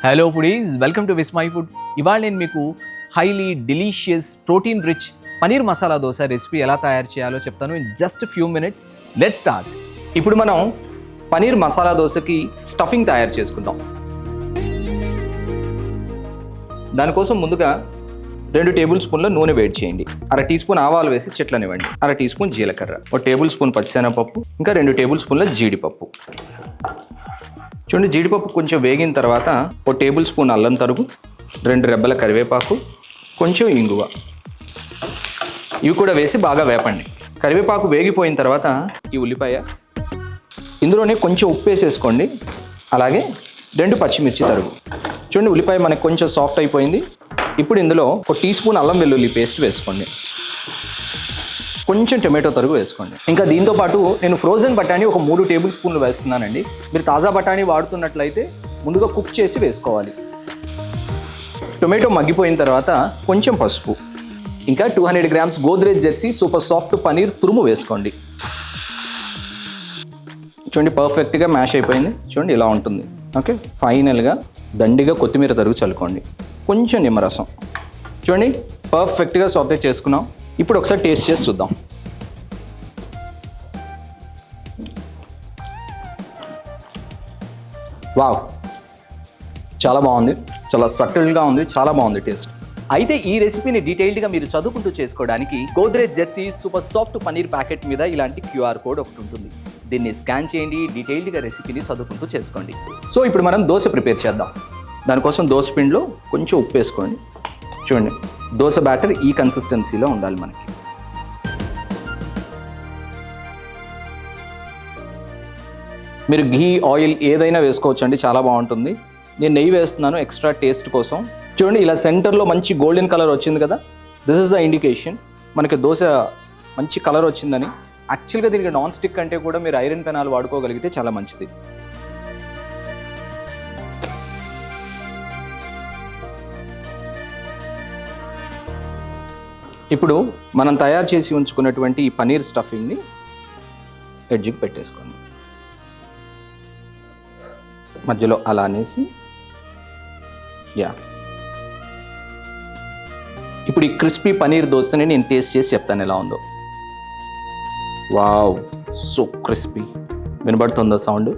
Hello foodies, welcome to Vismai food. ఇవాళ నేను మీకు highly delicious protein rich paneer masala dosa recipe ఎలా తయారు చేయాలో చెప్తాను in just few minutes. Let's start. ఇప్పుడు మనం పనీర్ మసాలా దోశకి స్టఫింగ్ తయారు చేసుకుందాం. దానికోసం ముందుగా 2 టేబుల్ స్పూన్ల నూనె వేడి చేయండి. 1/2 టీ స్పూన్ ఆవాలు వేసి చెట్లనివ్వండి. 1/2 టీ స్పూన్ జీలకర్ర, 1 టేబుల్ స్పూన్ పచ్చిశనగపప్పు, ఇంకా 2 టేబుల్ స్పూన్ల జీడిపప్పు. చూడండి, జీడిపప్పు కొంచెం వేగిన తర్వాత 1 టేబుల్ స్పూన్ అల్లం తరుగు, 2 రెబ్బల కరివేపాకు, కొంచెం ఇంగువ, ఇవి కూడా వేసి బాగా వేపండి. కరివేపాకు వేగిపోయిన తర్వాత ఈ ఉల్లిపాయ, ఇందులోనే కొంచెం ఉప్పు వేసేసుకోండి. అలాగే 2 పచ్చిమిర్చి తరుగు. చూడండి, ఉల్లిపాయ మనకు కొంచెం సాఫ్ట్ అయిపోయింది. ఇప్పుడు ఇందులో 1 టీ స్పూన్ అల్లం వెల్లుల్లి పేస్ట్ వేసుకోండి. కొంచెం టొమాటో తరుగు వేసుకోండి. ఇంకా దీంతో పాటు నేను ఫ్రోజన్ బఠానీ ఒక 3 టేబుల్ స్పూన్లు వేస్తున్నానండి. మీరు తాజా బఠానీ వాడుతున్నట్లయితే ముందుగా కుక్ చేసి వేసుకోవాలి. టొమాటో మగ్గిపోయిన తర్వాత కొంచెం పసుపు, ఇంకా 200 grams Godrej Jersey super soft paneer తురుము వేసుకోండి. చూడండి, పర్ఫెక్ట్గా మ్యాష్ అయిపోయింది. చూడండి, ఇలా ఉంటుంది. ఓకే, ఫైనల్గా దండిగా కొత్తిమీర తరుగు చల్లుకోండి. కొంచెం నిమ్మరసం. చూడండి, పర్ఫెక్ట్గా సాటే చేసుకున్నాం. ఇప్పుడు ఒకసారి టేస్ట్ చేసి చూద్దాం. వావ్, చాలా బాగుంది. చాలా సటిల్గా ఉంది. చాలా బాగుంది టేస్ట్. అయితే ఈ రెసిపీని డీటెయిల్డ్గా మీరు చదువుకుంటూ చేసుకోవడానికి Godrej Jersey super soft paneer packet మీద ఇలాంటి QR కోడ్ ఒకటి ఉంటుంది. దీన్ని స్కాన్ చేయండి. డీటెయిల్డ్గా రెసిపీని చదువుకుంటూ చేసుకోండి. సో ఇప్పుడు మనం దోశ ప్రిపేర్ చేద్దాం. దానికోసం దోశ పిండిలో కొంచెం ఉప్పు వేసుకోండి. చూడండి, దోశ బ్యాటర్ ఈ కన్సిస్టెన్సీలో ఉండాలి మనకి. మీరు ఘీ, ఆయిల్ ఏదైనా వేసుకోవచ్చు అండి, చాలా బాగుంటుంది. నేను నెయ్యి వేస్తున్నాను ఎక్స్ట్రా టేస్ట్ కోసం. చూడండి, ఇలా సెంటర్లో మంచి గోల్డెన్ కలర్ వచ్చింది కదా, దిస్ ఇస్ ద ఇండికేషన్ మనకి దోశ మంచి కలర్ వచ్చిందని. యాక్చువల్గా దీనికి నాన్ స్టిక్ కంటే కూడా మీరు ఐరన్ పెనాలు వాడుకోగలిగితే చాలా మంచిది. ఇప్పుడు మనం తయారు చేసి ఉంచుకున్నటువంటి ఈ పనీర్ స్టఫింగ్ని ఎడ్జ్కి పెట్టేసుకోండి. మధ్యలో అలా అనేసి ఇప్పుడు ఈ క్రిస్పీ పనీర్ దోశని నేను టేస్ట్ చేసి చెప్తాను ఎలా ఉందో. Wow, so crispy. వినబడుతుందో సౌండ్?